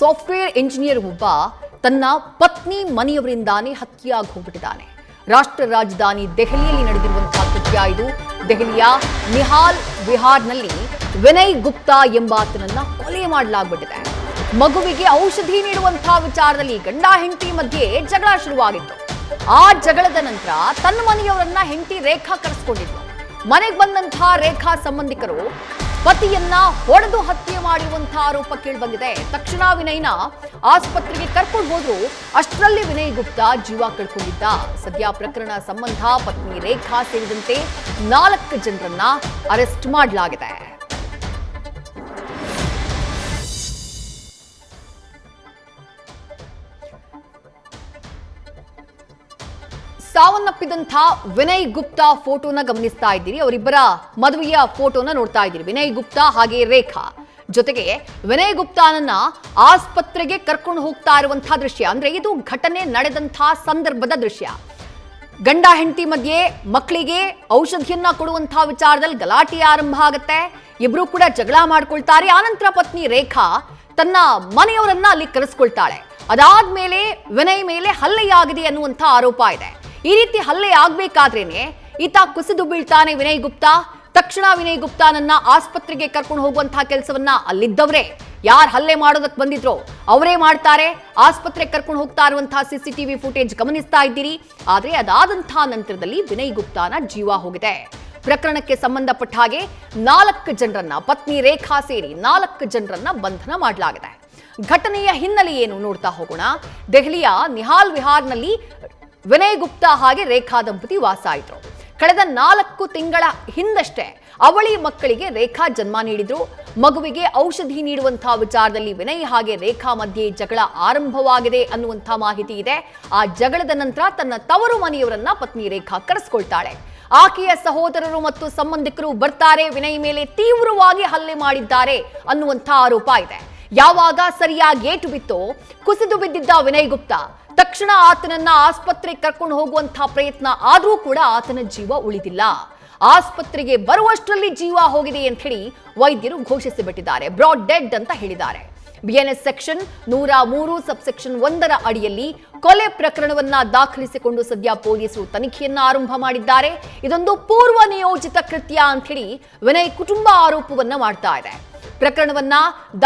Software engineer ಒಬ್ಬ ತನ್ನ ಪತ್ನಿ ಮನೆಯವರಿಂದಾನೇ ಹತ್ಯೆಯಾಗಿ ಹೋಗ್ಬಿಟ್ಟಿದ್ದಾನೆ. ರಾಷ್ಟ್ರ ರಾಜಧಾನಿ ದೆಹಲಿಯಲ್ಲಿ ನಡೆದಿರುವಂತಹ ಕೃತ್ಯ ಇದು. ದೆಹಲಿಯ ನಿಹಾಲ್ ವಿಹಾರ್ನಲ್ಲಿ ವಿನಯ್ ಗುಪ್ತಾ ಎಂಬಾತನನ್ನ ಕೊಲೆ ಮಾಡಲಾಗ್ಬಿಟ್ಟಿದೆ. ಮಗುವಿಗೆ ಔಷಧಿ ನೀಡುವಂತಹ ವಿಚಾರದಲ್ಲಿ ಗಂಡ ಹೆಂಡತಿ ಮಧ್ಯೆ ಜಗಳ ಶುರುವಾಗಿತ್ತು. ಆ ಜಗಳದ ನಂತರ ತನ್ನ ಮನೆಯವರನ್ನ ಹೆಂಡತಿ ರೇಖಾ ಕರೆಸಿಕೊಂಡಿದ್ಲು. ಮನೆಗೆ ಬಂದಂತಹ ರೇಖಾ ಸಂಬಂಧಿಕರು ಪತಿಯನ್ನ ಹೊಡೆದು ಹತ್ಯೆ ಮಾಡಿರುವಂತಹ ಆರೋಪ ಕೇಳಿಬಂದಿದೆ. ತಕ್ಷಣ ವಿನಯ್ನ ಆಸ್ಪತ್ರೆಗೆ ಕರ್ಕೊಂಡು ಹೋದ್ರು. ಅಷ್ಟರಲ್ಲಿ ವಿನಯ್ ಗುಪ್ತಾ ಜೀವ ಕಳ್ಕೊಂಡಿದ್ದ. ಸದ್ಯ ಪ್ರಕರಣ ಸಂಬಂಧ ಪತ್ನಿ ರೇಖಾ ಸೇರಿದಂತೆ 4 ಜನರನ್ನ ಅರೆಸ್ಟ್ ಮಾಡಲಾಗಿದೆ. ಸಾವನ್ನಪ್ಪಿದಂಥ ವಿನಯ್ ಗುಪ್ತಾ ಫೋಟೋನ ಗಮನಿಸ್ತಾ ಇದ್ದೀರಿ. ಅವರಿಬ್ಬರ ಮದುವೆಯ ಫೋಟೋನ ನೋಡ್ತಾ ಇದ್ದೀರಿ. ವಿನಯ್ ಗುಪ್ತಾ ಹಾಗೆ ರೇಖಾ ಜೊತೆಗೆ ವಿನಯ್ ಗುಪ್ತಾನನ್ನ ಆಸ್ಪತ್ರೆಗೆ ಕರ್ಕೊಂಡು ಹೋಗ್ತಾ ಇರುವಂತಹ ದೃಶ್ಯ. ಅಂದ್ರೆ ಇದು ಘಟನೆ ನಡೆದಂತಹ ಸಂದರ್ಭದ ದೃಶ್ಯ. ಗಂಡ ಹೆಂಡತಿ ಮಧ್ಯೆ ಮಕ್ಕಳಿಗೆ ಔಷಧಿಯನ್ನ ಕೊಡುವಂತಹ ವಿಚಾರದಲ್ಲಿ ಗಲಾಟೆ ಆರಂಭ ಆಗುತ್ತೆ. ಇಬ್ರು ಕೂಡ ಜಗಳ ಮಾಡ್ಕೊಳ್ತಾರೆ. ಆನಂತರ ಪತ್ನಿ ರೇಖಾ ತನ್ನ ಮನೆಯವರನ್ನ ಅಲ್ಲಿ ಕರೆಸ್ಕೊಳ್ತಾಳೆ. ಅದಾದ್ಮೇಲೆ ವಿನಯ್ ಮೇಲೆ ಹಲ್ಲೆಯಾಗಿದೆ ಅನ್ನುವಂಥ ಆರೋಪ ಇದೆ. ಈ ರೀತಿ ಹಲ್ಲೆ ಆಗ್ಬೇಕಾದ್ರೇನೆ ಈತ ಕುಸಿದು ಬೀಳ್ತಾನೆ ವಿನಯ್ ಗುಪ್ತಾ. ತಕ್ಷಣ ವಿನಯ್ ಗುಪ್ತಾನನ್ನ ಆಸ್ಪತ್ರೆಗೆ ಕರ್ಕೊಂಡು ಹೋಗುವಂತಹ ಕೆಲಸವನ್ನ ಅಲ್ಲಿದ್ದವರೇ, ಯಾರು ಹಲ್ಲೆ ಮಾಡೋದಕ್ಕೆ ಬಂದಿದ್ರು ಅವರೇ ಮಾಡ್ತಾರೆ. ಆಸ್ಪತ್ರೆಗೆ ಕರ್ಕೊಂಡು ಹೋಗ್ತಾ ಇರುವಂತಹ ಸಿಸಿಟಿವಿ ಫುಟೇಜ್ ಗಮನಿಸ್ತಾ ಇದ್ದೀರಿ. ಆದ್ರೆ ಅದಾದಂತಹ ನಂತರದಲ್ಲಿ ವಿನಯ್ ಗುಪ್ತಾನ ಜೀವ ಹೋಗಿದೆ. ಪ್ರಕರಣಕ್ಕೆ ಸಂಬಂಧಪಟ್ಟ ಹಾಗೆ 4 ಜನರನ್ನ, ಪತ್ನಿ ರೇಖಾ ಸೇರಿ 4 ಜನರನ್ನ ಬಂಧನ ಮಾಡಲಾಗಿದೆ. ಘಟನೆಯ ಹಿನ್ನೆಲೆ ಏನು ನೋಡ್ತಾ ಹೋಗೋಣ. ದೆಹಲಿಯ ನಿಹಾಲ್ ವಿಹಾರ್ನಲ್ಲಿ ವಿನಯ್ ಗುಪ್ತಾ ಹಾಗೆ ರೇಖಾ ದಂಪತಿ ವಾಸ ಇದ್ರು. ಕಳೆದ 4 ತಿಂಗಳ ಹಿಂದಷ್ಟೇ ಅವಳಿ ಮಕ್ಕಳಿಗೆ ರೇಖಾ ಜನ್ಮ ನೀಡಿದ್ರು. ಮಗುವಿಗೆ ಔಷಧಿ ನೀಡುವಂತಹ ವಿಚಾರದಲ್ಲಿ ವಿನಯ್ ಹಾಗೆ ರೇಖಾ ಮಧ್ಯೆ ಜಗಳ ಆರಂಭವಾಗಿದೆ ಅನ್ನುವಂಥ ಮಾಹಿತಿ ಇದೆ. ಆ ಜಗಳದ ನಂತರ ತನ್ನ ತವರು ಮನೆಯವರನ್ನ ಪತ್ನಿ ರೇಖಾ ಕರೆಸ್ಕೊಳ್ತಾಳೆ. ಆಕೆಯ ಸಹೋದರರು ಮತ್ತು ಸಂಬಂಧಿಕರು ಬರ್ತಾರೆ. ವಿನಯ್ ಮೇಲೆ ತೀವ್ರವಾಗಿ ಹಲ್ಲೆ ಮಾಡಿದ್ದಾರೆ ಅನ್ನುವಂಥ ಆರೋಪ ಇದೆ. ಯಾವಾಗ ಸರಿಯಾಗಿ ಏಟು ಬಿತ್ತೋ ಕುಸಿದು ಬಿದ್ದಿದ್ದ ವಿನಯ್ ಗುಪ್ತಾ. ತಕ್ಷಣ ಆತನನ್ನ ಆಸ್ಪತ್ರೆಗೆ ಕರ್ಕೊಂಡು ಹೋಗುವಂತಹ ಪ್ರಯತ್ನ ಆದ್ರೂ ಕೂಡ ಆತನ ಜೀವ ಉಳಿದಿಲ್ಲ. ಆಸ್ಪತ್ರೆಗೆ ಬರುವಷ್ಟರಲ್ಲಿ ಜೀವ ಹೋಗಿದೆ ಅಂತ ಹೇಳಿ ವೈದ್ಯರು ಘೋಷಿಸಿಬಿಟ್ಟಿದ್ದಾರೆ. ಬ್ರಾಡ್ ಡೆಡ್ ಅಂತ ಹೇಳಿದ್ದಾರೆ. ಬಿಎನ್ಎಸ್ ಸೆಕ್ಷನ್ 103 ಸಬ್ಸೆಕ್ಷನ್ 1 ಅಡಿಯಲ್ಲಿ ಕೊಲೆ ಪ್ರಕರಣವನ್ನ ದಾಖಲಿಸಿಕೊಂಡು ಸದ್ಯ ಪೊಲೀಸರು ತನಿಖೆಯನ್ನ ಆರಂಭ ಮಾಡಿದ್ದಾರೆ. ಇದೊಂದು ಪೂರ್ವ ನಿಯೋಜಿತ ಕೃತ್ಯ ಅಂತ ಹೇಳಿ ವಿನಯ್ ಕುಟುಂಬ ಆರೋಪವನ್ನ ಮಾಡ್ತಾ ಇದೆ. ಪ್ರಕರಣವನ್ನ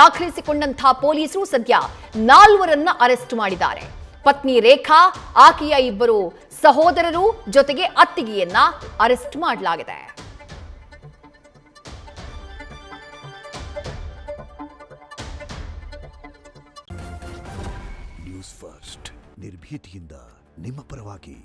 ದಾಖಲಿಸಿಕೊಂಡಂತಹ ಪೊಲೀಸರು ಸದ್ಯ 4ರನ್ನ ಅರೆಸ್ಟ್ ಮಾಡಿದ್ದಾರೆ. ಪತ್ನಿ ರೇಖಾ, ಆಕೆಯ 2 ಸಹೋದರರು ಜೊತೆಗೆ ಅತ್ತಿಗೆಯನ್ನ ಅರೆಸ್ಟ್ ಮಾಡಲಾಗಿದೆ. ನ್ಯೂಸ್ ಫಸ್ಟ್ ನಿರ್ಭೀತಿಯಿಂದ ನಿಮ್ಮ ಪರವಾಗಿ.